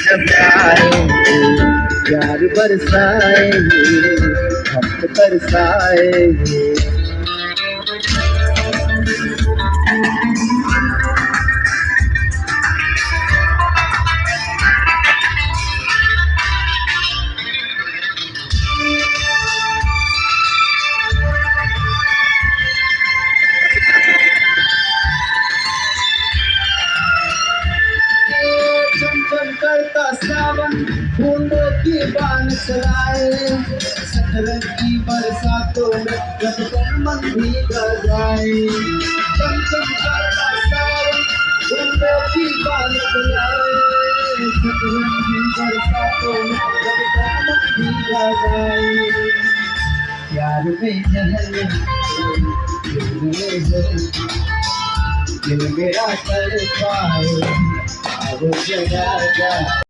जब आएंगे प्यार बरसाएंगे हम तो बरसाएंगे। चमचम करता सावन बूंदों की बान चलाए, सतरंगी बरसातों में जब तक मन भीगा जाए। चमचम करता सावन बूंदों की बान चलाए, सतरंगी बरसातों में जब तक मन भीगा जाए। प्यार में जहर दिल मेरा कर पाए अब जगा जा।